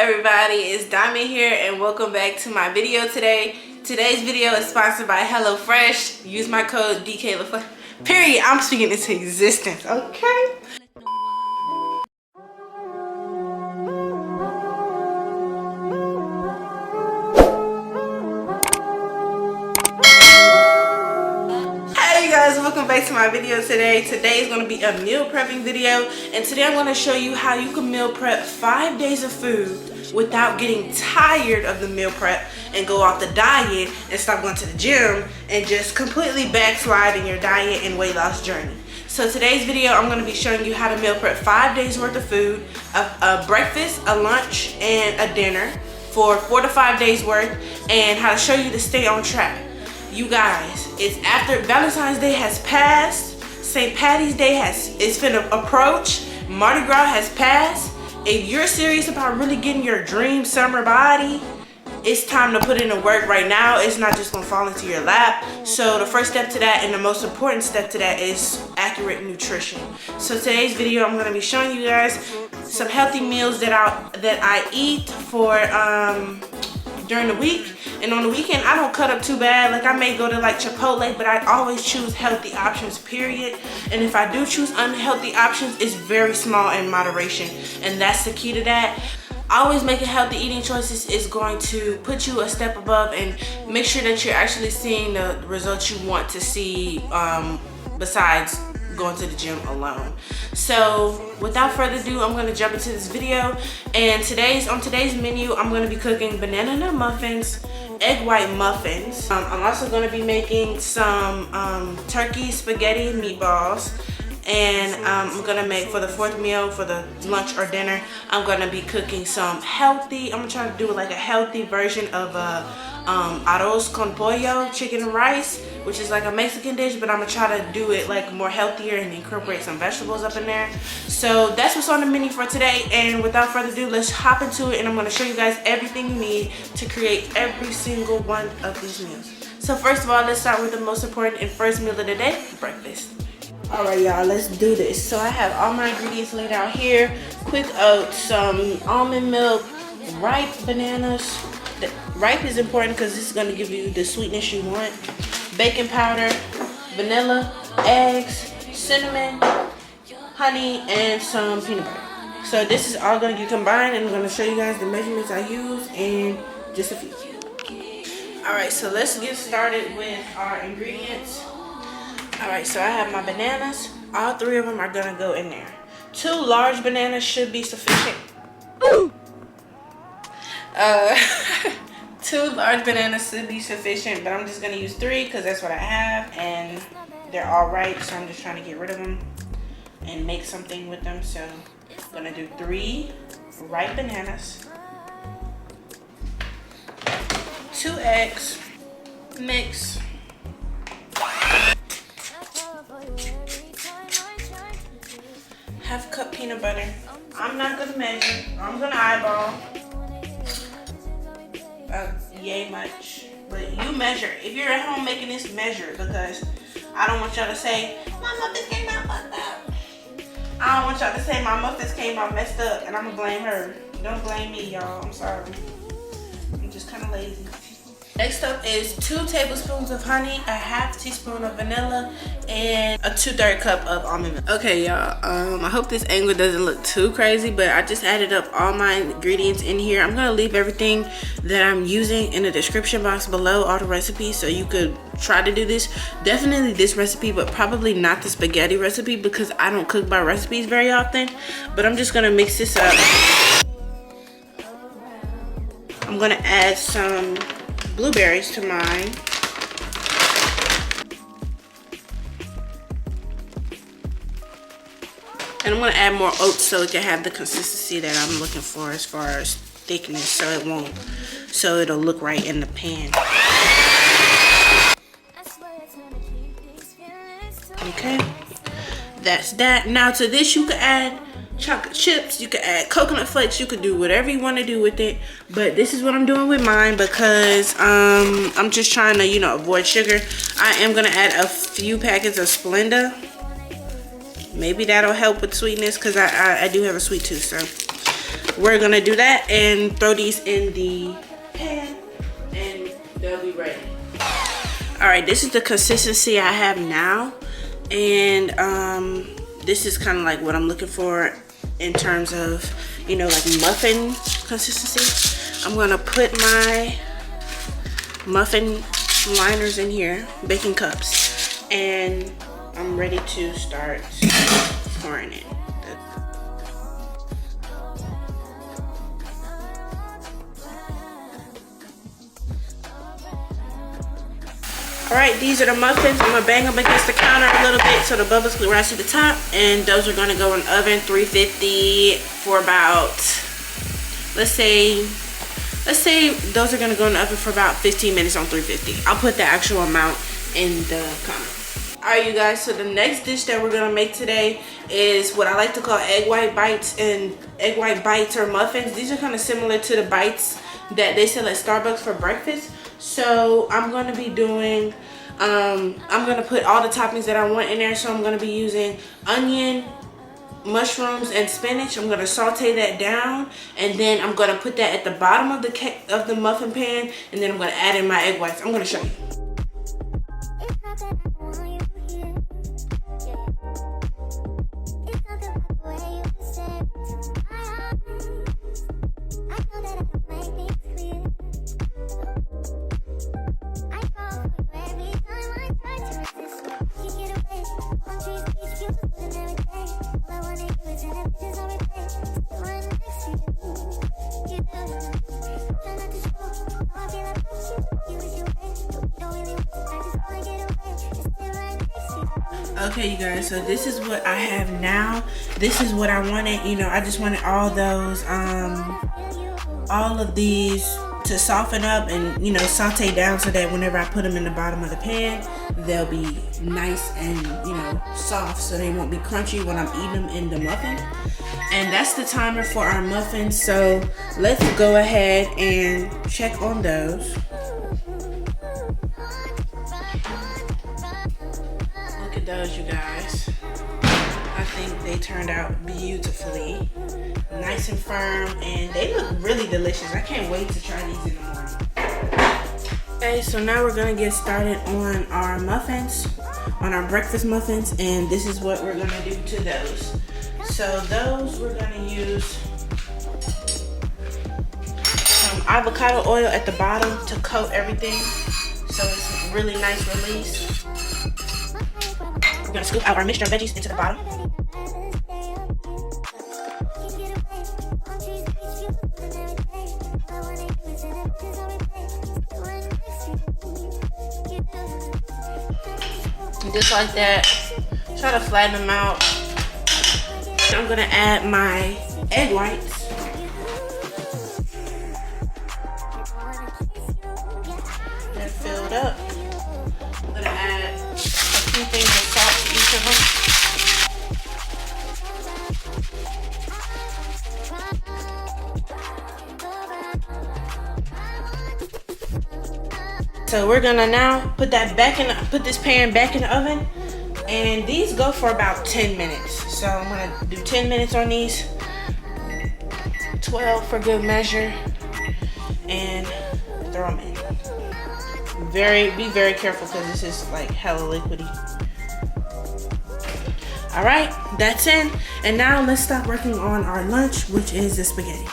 everybody, it's Diamond here and welcome back to my video today. Today's video is sponsored by HelloFresh. Use my code DKLaFresh. Period. I'm speaking into existence, okay? Guys, welcome back to my video today. Today is going to be a meal prepping video, and today I'm going to show you how you can meal prep 5 days of food without getting tired of the meal prep and go off the diet and stop going to the gym and just completely backslide in your diet and weight loss journey. So today's video, I'm going to be showing you how to meal prep 5 days worth of food, a breakfast, a lunch, and a dinner for 4 to 5 days worth, and how to show you to stay on track. You guys, it's after Valentine's Day has passed, St. Patty's Day is finna approach, Mardi Gras has passed. If you're serious about really getting your dream summer body, it's time to put in the work right now. It's not just gonna fall into your lap. So the first step to that, and the most important step to that, is accurate nutrition. So today's video, I'm gonna be showing you guys some healthy meals that I eat for during the week. And on the weekend, I don't cut up too bad. Like, I may go to like Chipotle, but I always choose healthy options, period. And if I do choose unhealthy options, it's very small in moderation. And that's the key to that. Always making healthy eating choices is going to put you a step above and make sure that you're actually seeing the results you want to see, besides going to the gym alone. So without further ado, I'm going to jump into this video. And on today's menu, I'm going to be cooking banana nut muffins, egg white muffins. I'm also going to be making some turkey spaghetti meatballs. And I'm gonna make, for the fourth meal, for the lunch or dinner, I'm gonna be cooking some healthy, I'm gonna try to do like a healthy version of arroz con pollo, chicken and rice, which is like a Mexican dish, but I'm gonna try to do it like more healthier and incorporate some vegetables up in there. So that's what's on the menu for today, and without further ado, let's hop into it, and I'm gonna show you guys everything you need to create every single one of these meals. So first of all, let's start with the most important and first meal of the day, breakfast. Alright y'all, let's do this. So I have all my ingredients laid out here. Quick oats, some almond milk, ripe bananas. The ripe is important because this is going to give you the sweetness you want. Baking powder, vanilla, eggs, cinnamon, honey, and some peanut butter. So this is all going to get combined, and I'm going to show you guys the measurements I use in just a few. Alright, so let's get started with our ingredients. Alright, so I have my bananas. All 3 of them are gonna go in there. 2 large bananas should be sufficient. 2 large bananas should be sufficient, but I'm just gonna use 3 because that's what I have, and they're all ripe, so I'm just trying to get rid of them and make something with them. So I'm gonna do 3 ripe bananas, 2 eggs, mix. Half cup peanut butter. I'm not gonna measure. I'm gonna eyeball. Yay much. But you measure. If you're at home making this, measure, because I don't want y'all to say my muffins came out fucked up. I don't want y'all to say my muffins came out messed up, and I'm gonna blame her. Don't blame me, y'all. I'm sorry. I'm just kind of lazy. Next up is 2 tablespoons of honey, a half teaspoon of vanilla, and a 2/3 cup of almond milk. Okay, y'all. I hope this angle doesn't look too crazy, but I just added up all my ingredients in here. I'm gonna leave everything that I'm using in the description box below, all the recipes, so you could try to do this. Definitely this recipe, but probably not the spaghetti recipe because I don't cook by recipes very often. But I'm just gonna mix this up. I'm gonna add some blueberries to mine. And I'm gonna add more oats so it can have the consistency that I'm looking for as far as thickness, so it'll look right in the pan. Okay, that's that. Now to this, you can add chocolate chips, you can add coconut flakes, you could do whatever you want to do with it, but this is what I'm doing with mine because I'm just trying to, you know, avoid sugar. I am gonna add a few packets of Splenda. Maybe that'll help with sweetness because I do have a sweet tooth. So we're gonna do that and throw these in the pan and they'll be ready. All right, this is the consistency I have now, and this is kind of like what I'm looking for in terms of, you know, like muffin consistency. I'm gonna put my muffin liners in here, baking cups, and I'm ready to start pouring it. All right, these are the muffins. I'm gonna bang them against the counter a little bit so the bubbles can rise to the top, and those are gonna go in the oven 350 for about, let's say those are gonna go in the oven for about 15 minutes on 350. I'll put the actual amount in the comments. All right, you guys, so the next dish that we're gonna make today is what I like to call egg white bites or muffins. These are kind of similar to the bites that they sell at Starbucks for breakfast. So I'm going to be doing, I'm going to put all the toppings that I want in there. So I'm going to be using onion, mushrooms, and spinach. I'm going to saute that down, and then I'm going to put that at the bottom of the muffin pan, and then I'm going to add in my egg whites. I'm going to show you. Okay, you guys, so this is what I have now. This is what I wanted. You know, I just wanted all of these to soften up and, you know, saute down so that whenever I put them in the bottom of the pan, they'll be nice and, you know, soft, so they won't be crunchy when I'm eating them in the muffin. And that's the timer for our muffins. So let's go ahead and check on those. Look at those, you guys. I think they turned out beautifully, nice and firm, and they look really delicious. I can't wait to try these in the morning. Okay, so now we're gonna get started on our muffins, on our breakfast muffins, and this is what we're gonna do to those. So those, we're gonna use some avocado oil at the bottom to coat everything, so it's a really nice release. We're gonna scoop out our mixture of veggies into the bottom. Just like that. Try to flatten them out. I'm gonna add my egg whites. They're filled up. I'm gonna add a few things of salt to each of them. So we're gonna now put this pan back in the oven, and these go for about 10 minutes. So I'm gonna do 10 minutes on these, 12 for good measure, and throw them in. Be very careful because this is like hella liquidy. All right, that's in, and now let's start working on our lunch, which is the spaghetti.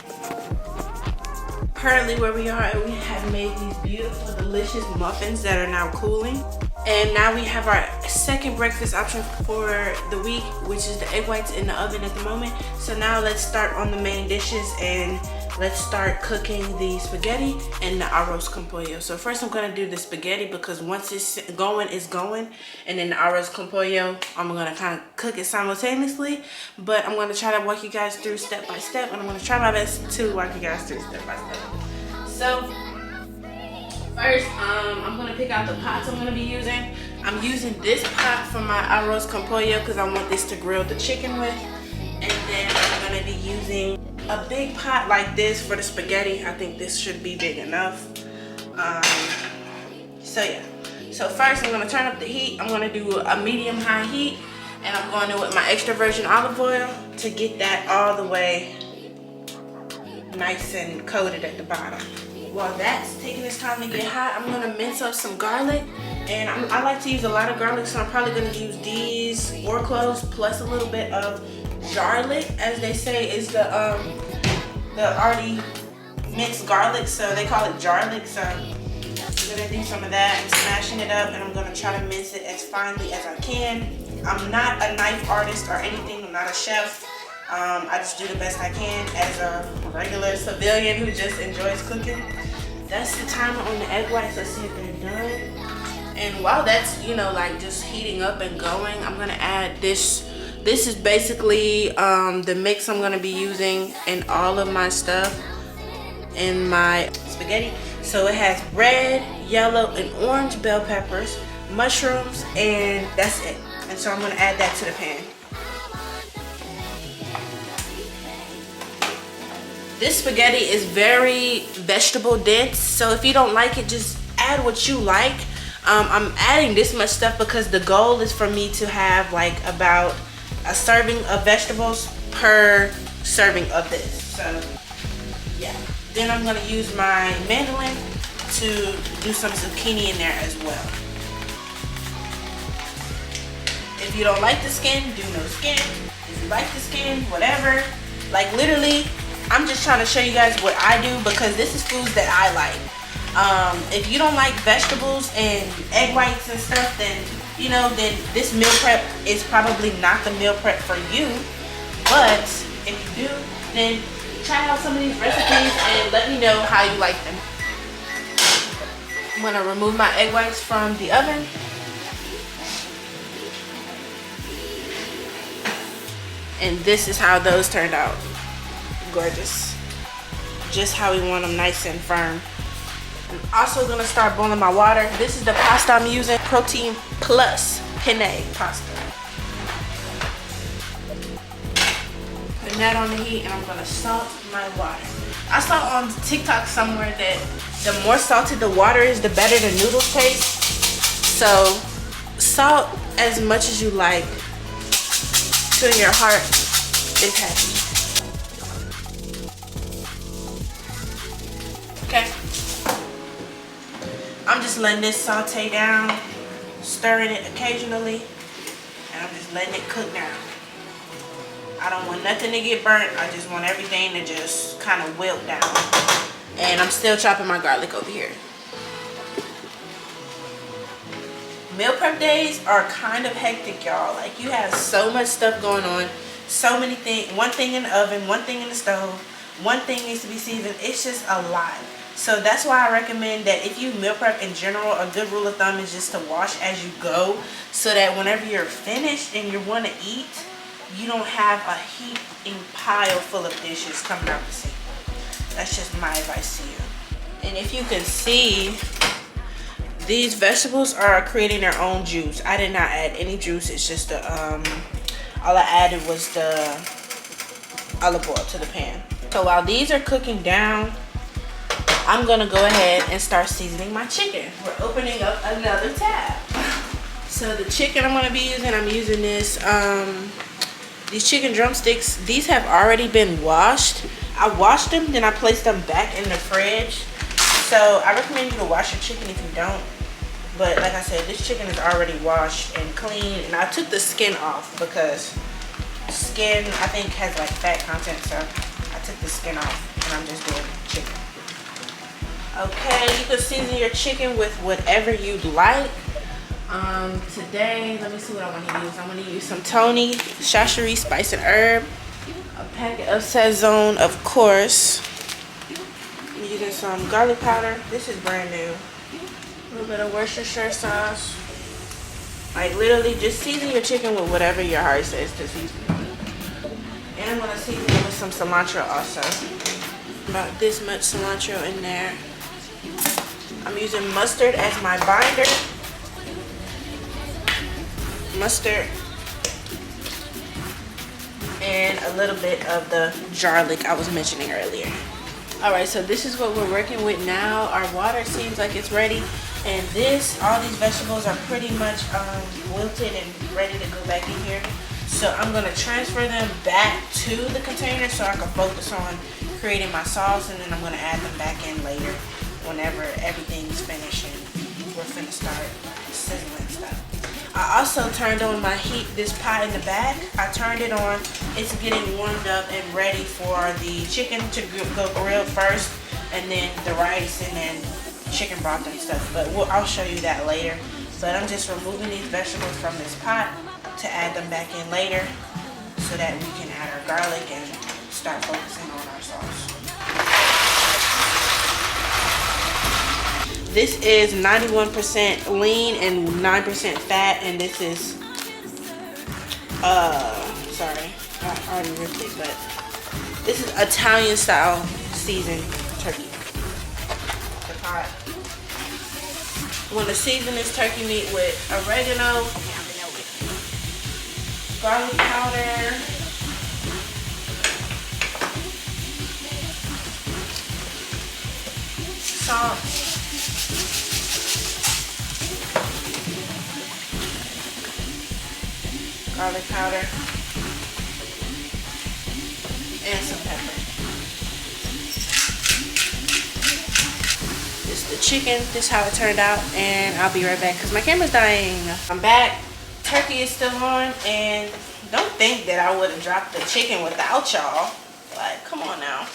Currently where we are, we have made these beautiful, delicious muffins that are now cooling. And now we have our second breakfast option for the week, which is the egg whites in the oven at the moment. So now let's start on the main dishes, and let's start cooking the spaghetti and the arroz con pollo. So first I'm gonna do the spaghetti because once it's going, it's going. And then the arroz con pollo, I'm gonna kind of cook it simultaneously. But I'm gonna try to walk you guys through step by step, and I'm gonna try my best to walk you guys through step by step. So first, I'm gonna pick out the pots I'm gonna be using. I'm using this pot for my arroz con pollo because I want this to grill the chicken with. And then I'm gonna be using a big pot like this for the spaghetti. I think this should be big enough. So yeah. So first I'm gonna turn up the heat. I'm gonna do a medium-high heat, and I'm going in with my extra virgin olive oil to get that all the way nice and coated at the bottom. While that's taking its time to get hot, I'm gonna mince up some garlic. And I like to use a lot of garlic, so I'm probably gonna use these 4 cloves plus a little bit of garlic, as they say is the already minced garlic, so they call it garlic. So I'm gonna do some of that and smashing it up, and I'm gonna try to mince it as finely as I can. I'm not a knife artist or anything, I'm not a chef. I just do the best I can as a regular civilian who just enjoys cooking. That's the timer on the egg whites. Let's see if they're done. And while that's, you know, like just heating up and going, I'm gonna add this. This is basically the mix I'm gonna be using in all of my stuff in my spaghetti. So it has red, yellow, and orange bell peppers, mushrooms, and that's it. And so I'm gonna add that to the pan. This spaghetti is very vegetable dense, so if you don't like it, just add what you like. I'm adding this much stuff because the goal is for me to have like about a serving of vegetables per serving of this. So yeah. Then I'm gonna use my mandolin to do some zucchini in there as well. If you don't like the skin, do no skin. If you like the skin, whatever. Like literally, I'm just trying to show you guys what I do because this is foods that I like. If you don't like vegetables and egg whites and stuff, then you know, then this meal prep is probably not the meal prep for you. But if you do, then try out some of these recipes and let me know how you like them. I'm gonna remove my egg whites from the oven. And this is how those turned out. Gorgeous. Just how we want them, nice and firm. I'm also gonna start boiling my water. This is the pasta I'm using, Protein Plus Penne pasta. Putting that on the heat, and I'm gonna salt my water. I saw on TikTok somewhere that the more salted the water is, the better the noodles taste. So salt as much as you like till your heart is happy. Okay. I'm just letting this saute down, stirring it occasionally, and I'm just letting it cook down. I don't want nothing to get burnt. I just want everything to just kind of wilt down. And I'm still chopping my garlic over here. Meal prep days are kind of hectic, y'all. Like, you have so much stuff going on, so many things. One thing in the oven, one thing in the stove, one thing needs to be seasoned. It's just a lot. So that's why I recommend that if you meal prep in general, a good rule of thumb is just to wash as you go, so that whenever you're finished and you want to eat, you don't have a heaping pile full of dishes coming out the sink. That's just my advice to you. And if you can see, these vegetables are creating their own juice. I did not add any juice. It's just the all I added was the olive oil to the pan. So while these are cooking down, I'm gonna go ahead and start seasoning my chicken. We're opening up another tab. So the chicken I'm gonna be using, I'm using this these chicken drumsticks. These have already been washed. I washed them, then I placed them back in the fridge. So I recommend you to wash your chicken if you don't. But like I said, this chicken is already washed and clean, and I took the skin off because skin I think has like fat content, so I took the skin off and I'm just doing chicken. Okay, you can season your chicken with whatever you'd like. Today, let me see what I want to use. I'm going to use some Tony Chacherie Spice and Herb, a packet of Sazon, of course. I'm using some garlic powder. This is brand new. A little bit of Worcestershire sauce. Like literally, just season your chicken with whatever your heart says to season it. And I'm going to season it with some cilantro also. About this much cilantro in there. I'm using mustard as my binder. Mustard. And a little bit of the garlic I was mentioning earlier. Alright, so this is what we're working with now. Our water seems like it's ready. And all these vegetables are pretty much wilted and ready to go back in here. So I'm going to transfer them back to the container so I can focus on creating my sauce, and then I'm gonna add them back in later whenever everything's finished and we're finna start sizzling stuff. I also turned on my heat, this pot in the back. I turned it on. It's getting warmed up and ready for the chicken to go grill first, and then the rice, and then chicken broth and stuff. But I'll show you that later. But I'm just removing these vegetables from this pot to add them back in later so that we can add our garlic and start focusing on our sauce. This is 91% lean and 9% fat, and this is sorry, I already ripped it, but this is Italian style seasoned turkey. The pot. I'm gonna season this turkey meat with oregano, garlic powder, salt, garlic powder, and some pepper. This is the chicken. This is how it turned out, and I'll be right back because my camera's dying. I'm back. Turkey is still on, and don't think that I would have dropped the chicken without y'all. Like, come on now.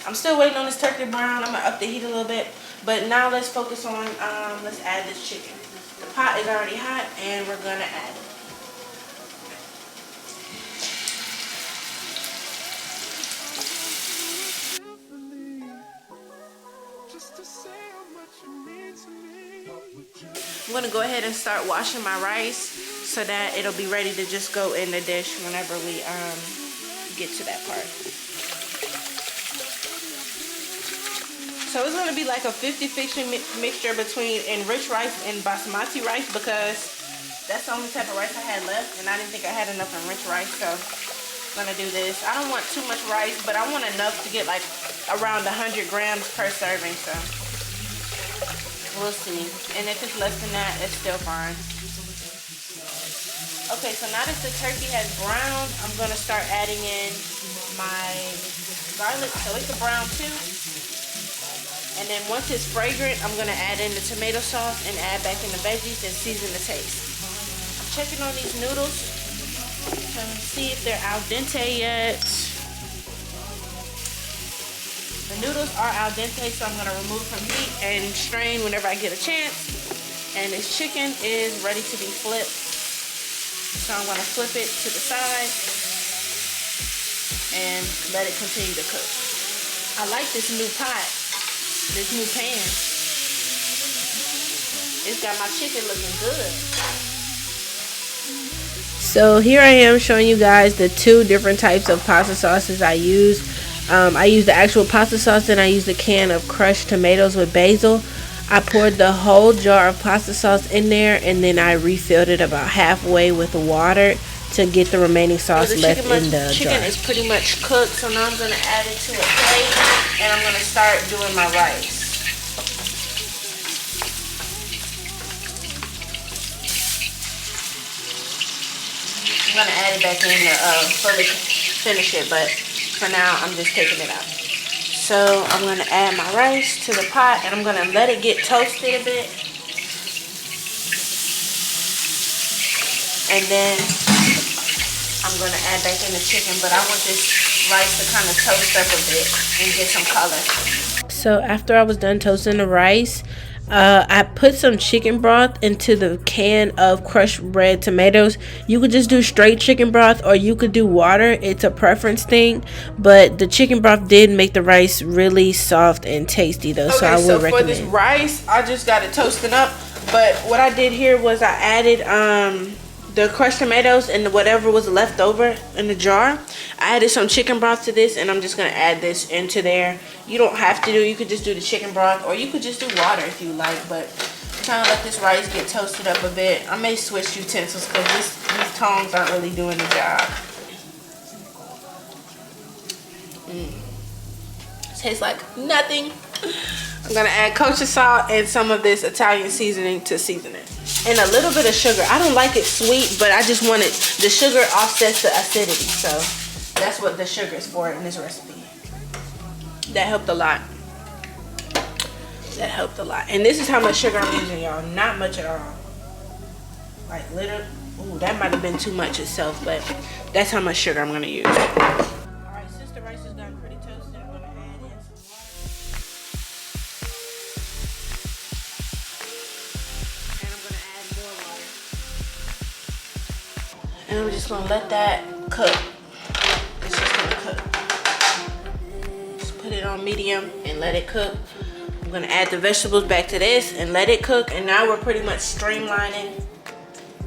I'm still waiting on this turkey brown. I'm gonna up the heat a little bit, but now let's focus on let's add this chicken. The pot is already hot, and we're gonna add it. I'm gonna go ahead and start washing my rice so that it'll be ready to just go in the dish whenever we get to that part. So it's gonna be like a 50-50 mixture between enriched rice and basmati rice, because that's the only type of rice I had left, and I didn't think I had enough enriched rice, so I'm gonna do this. I don't want too much rice, but I want enough to get like around 100 grams per serving, so we'll see. And if it's less than that, it's still fine. Okay, so now that the turkey has browned, I'm gonna start adding in my garlic, so it's a brown too. And then once it's fragrant, I'm gonna add in the tomato sauce and add back in the veggies and season the taste. I'm checking on these noodles to see if they're al dente yet. The noodles are al dente, so I'm gonna remove from heat and strain whenever I get a chance. And this chicken is ready to be flipped. So I'm gonna flip it to the side and let it continue to cook. I like this new pot, this new pan. It's got my chicken looking good. So here I am showing you guys the two different types of pasta sauces I use. I use the actual pasta sauce, and I use the can of crushed tomatoes with basil. I poured the whole jar of pasta sauce in there, and then I refilled it about halfway with water to get the remaining sauce left in the jar. The chicken is pretty much cooked, so now I'm going to add it to a plate, and I'm going to start doing my rice. I'm going to add it back in to fully finish it, but for now I'm just taking it out. So I'm going to add my rice to the pot, and I'm going to let it get toasted a bit. And then I'm going to add back in the chicken, but I want this rice to kind of toast up a bit and get some color. So after I was done toasting the rice, I put some chicken broth into the can of crushed red tomatoes. You could just do straight chicken broth, or you could do water. It's a preference thing, but the chicken broth did make the rice really soft and tasty though. Okay, so I would recommend. For this rice, I just got it toasting up, but what I did here was I added the crushed tomatoes and whatever was left over in the jar. I added some chicken broth to this, and I'm just gonna add this into there. You don't have to do, you could just do the chicken broth, or you could just do water if you like, but kind of let this rice get toasted up a bit. I may switch utensils because these tongs aren't really doing the job. Tastes like nothing. I'm gonna add kosher salt and some of this Italian seasoning to season it. And a little bit of sugar. I don't like it sweet, but I just wanted, the sugar offsets the acidity, so that's what the sugar is for in this recipe. That helped a lot. That helped a lot. And this is how much sugar I'm using, y'all. Not much at all. Like literally. Ooh, that might have been too much itself, but that's how much sugar I'm gonna use. Alright, since the rice has gotten pretty toasted, I'm gonna add in some water. And I'm gonna add more water. And I'm just gonna let that cook. It's just gonna cook. Just put it on medium and let it cook. I'm gonna add the vegetables back to this and let it cook. And now we're pretty much streamlining,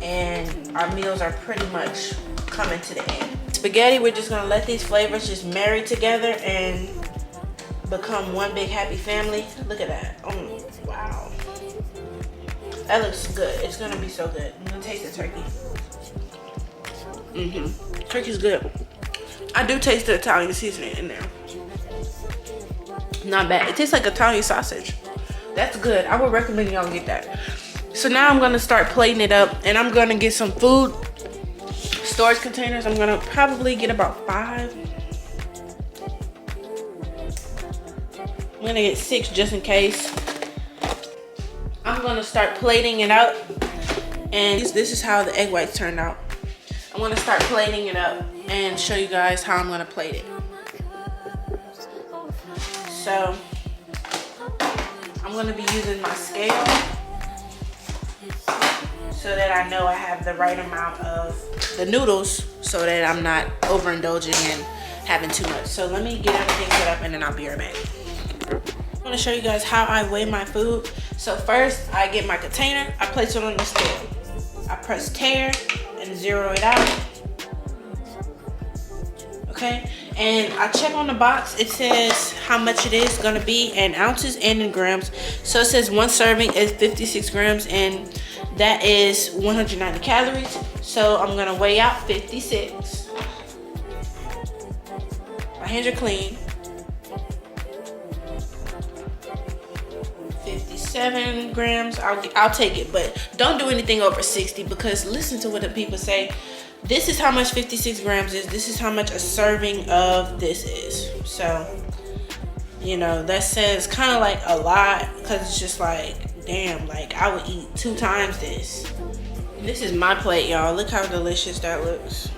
and our meals are pretty much coming to the end. Spaghetti, we're just gonna let these flavors just marry together and become one big happy family. Look at that. Oh, wow. That looks good. It's gonna be so good. I'm gonna taste the turkey. Turkey's good. I do taste the Italian seasoning in there. Not bad. It tastes like Italian sausage. That's good. I would recommend y'all get that. So now I'm gonna start plating it up, and I'm gonna get some food storage containers. I'm gonna probably get about 5. I'm gonna get 6 just in case. I'm gonna start plating it up, and this is how the egg whites turned out. I'm gonna start plating it up and show you guys how I'm gonna plate it. So I'm gonna be using my scale so that I know I have the right amount of the noodles so that I'm not overindulging and having too much. So let me get everything set up and then I'll be right back. I'm gonna show you guys how I weigh my food. So first I get my container, I place it on the scale. I press tare and zero it out. Okay, and I check on the box. It says how much it is gonna be in ounces and in grams. So it says 1 serving is 56 grams and that is 190 calories. So I'm gonna weigh out 56. My hands are clean. 57 grams, I'll take it, but don't do anything over 60 because listen to what the people say. This is how much 56 grams is. This is how much a serving of this is. So, you know, that says kind of like a lot because it's just like, damn, like I would eat 2 times this. This is my plate, y'all. Look how delicious that looks.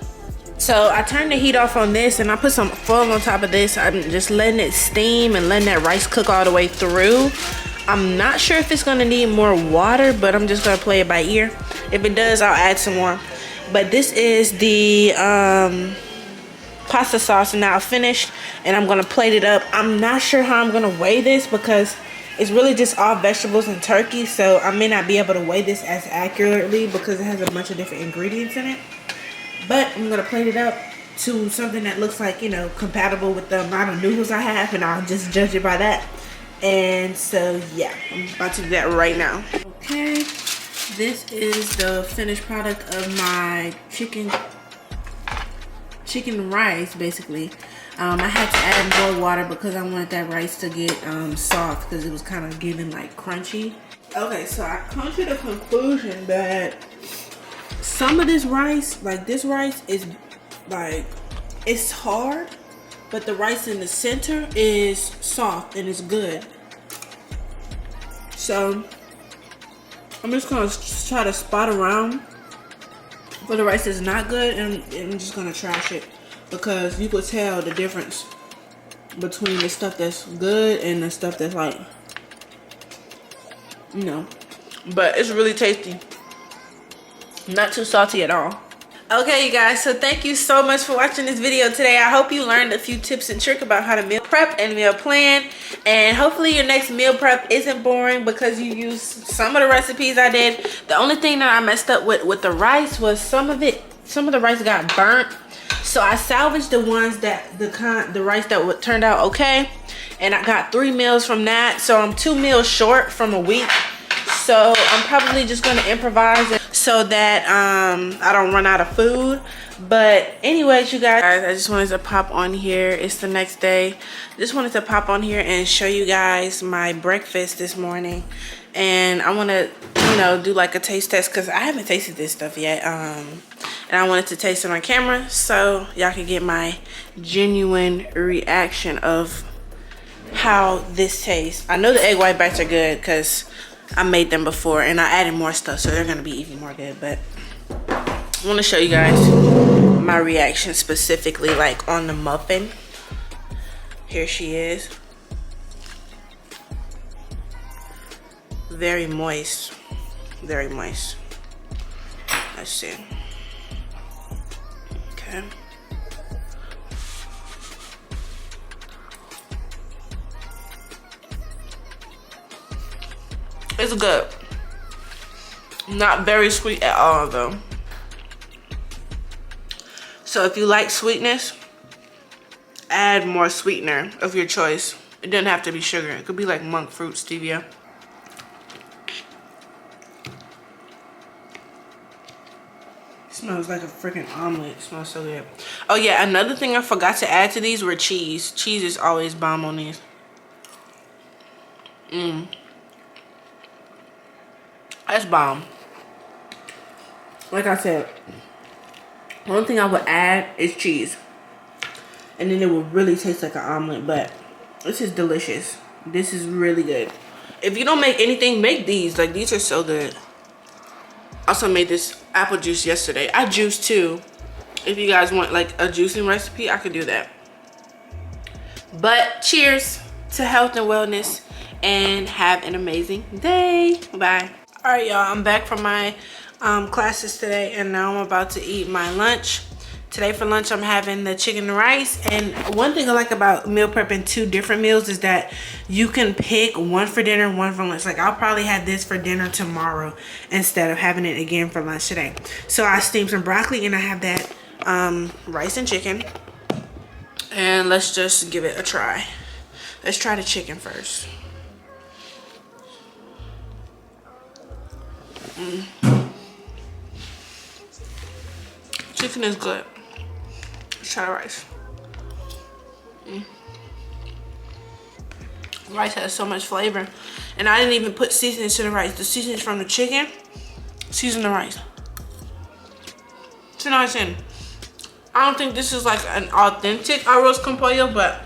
So I turned the heat off on this and I put some foil on top of this. I'm just letting it steam and letting that rice cook all the way through. I'm not sure if it's gonna need more water, but I'm just gonna play it by ear. If it does, I'll add some more. But this is the pasta sauce now finished, and I'm gonna plate it up. I'm not sure how I'm gonna weigh this because it's really just all vegetables and turkey, so I may not be able to weigh this as accurately because it has a bunch of different ingredients in it. But I'm gonna plate it up to something that looks like, you know, compatible with the amount of noodles I have, and I'll just judge it by that. And so yeah, I'm about to do that right now. Okay, this is the finished product of my chicken rice, basically. I had to add more water because I wanted that rice to get soft because it was kind of getting like crunchy. Okay, so I come to the conclusion that some of this rice, like this rice is like, it's hard, but the rice in the center is soft and it's good. So I'm just gonna try to spot around for the rice that's not good, and I'm just gonna trash it because you could tell the difference between the stuff that's good and the stuff that's like, you know, but it's really tasty. Not too salty at all. Okay, you guys, so thank you so much for watching this video today. I hope you learned a few tips and tricks about how to meal prep and meal plan, and hopefully your next meal prep isn't boring because you used some of the recipes I did. The only thing that I messed up with the rice was some of the rice got burnt, so I salvaged the ones that the rice that turned out okay, and I got 3 meals from that, so I'm 2 meals short from a week. So I'm probably just gonna improvise it so that I don't run out of food. But anyways, you guys, I just wanted to pop on here. It's the next day. Just wanted to pop on here and show you guys my breakfast this morning. And I want to, you know, do like a taste test because I haven't tasted this stuff yet. And I wanted to taste it on camera so y'all can get my genuine reaction of how this tastes. I know the egg white bites are good because I made them before and I added more stuff, so they're gonna be even more good. But I want to show you guys my reaction specifically, like on the muffin. Here she is. Very moist. Very moist. Let's see. Okay. It's good. Not very sweet at all though. So if you like sweetness, add more sweetener of your choice. It doesn't have to be sugar. It could be like monk fruit stevia. It smells like a freaking omelet. It smells so good. Oh yeah, another thing I forgot to add to these were cheese. Cheese is always bomb on these. That's bomb. Like I said, one thing I would add is cheese. And then it will really taste like an omelet, but this is delicious. This is really good. If you don't make anything, make these. Like, these are so good. Also made this apple juice yesterday. I juice too. If you guys want like a juicing recipe, I could do that. But cheers to health and wellness, and have an amazing day. Bye. All right, y'all, I'm back from my classes today, and now I'm about to eat my lunch. Today for lunch, I'm having the chicken and rice. And one thing I like about meal prepping 2 different meals is that you can pick one for dinner, one for lunch. Like, I'll probably have this for dinner tomorrow instead of having it again for lunch today. So I steamed some broccoli, and I have that rice and chicken. And let's just give it a try. Let's try the chicken first. Chicken is good. Let's try the rice. Rice has so much flavor. And I didn't even put seasonings to the rice. The seasonings from the chicken, season the rice. 10 out of 10. I don't think this is like an authentic arroz con pollo, but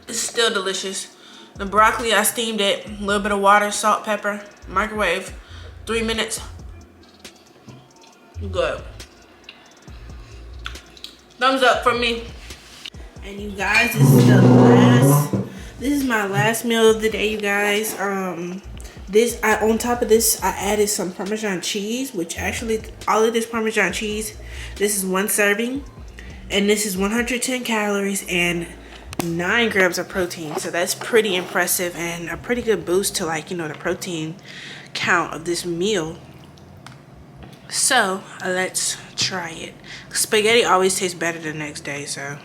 it's still delicious. The broccoli, I steamed it. A little bit of water, salt, pepper, microwave. 3 minutes. Good. Thumbs up for me. And you guys, this is my last meal of the day, you guys. On top of this, I added some Parmesan cheese, which actually, all of this Parmesan cheese, this is 1 serving, and this is 110 calories and 9 grams of protein. So that's pretty impressive and a pretty good boost to, like, you know, the protein count of this meal. So let's try it. Spaghetti always tastes better the next day, so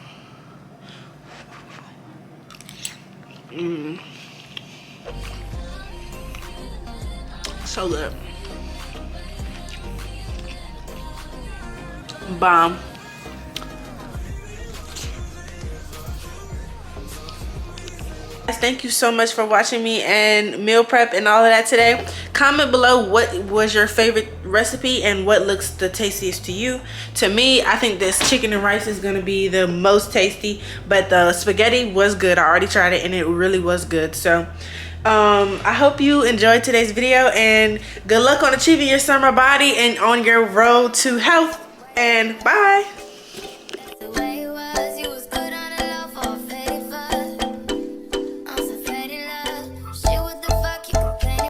so good. Bomb. Thank you so much for watching me and meal prep and all of that today. Comment below what was your favorite recipe and what looks the tastiest to you. To me, I think this chicken and rice is going to be the most tasty, but the spaghetti was good. I already tried it and it really was good. So I hope you enjoyed today's video, and good luck on achieving your summer body and on your road to health, and bye.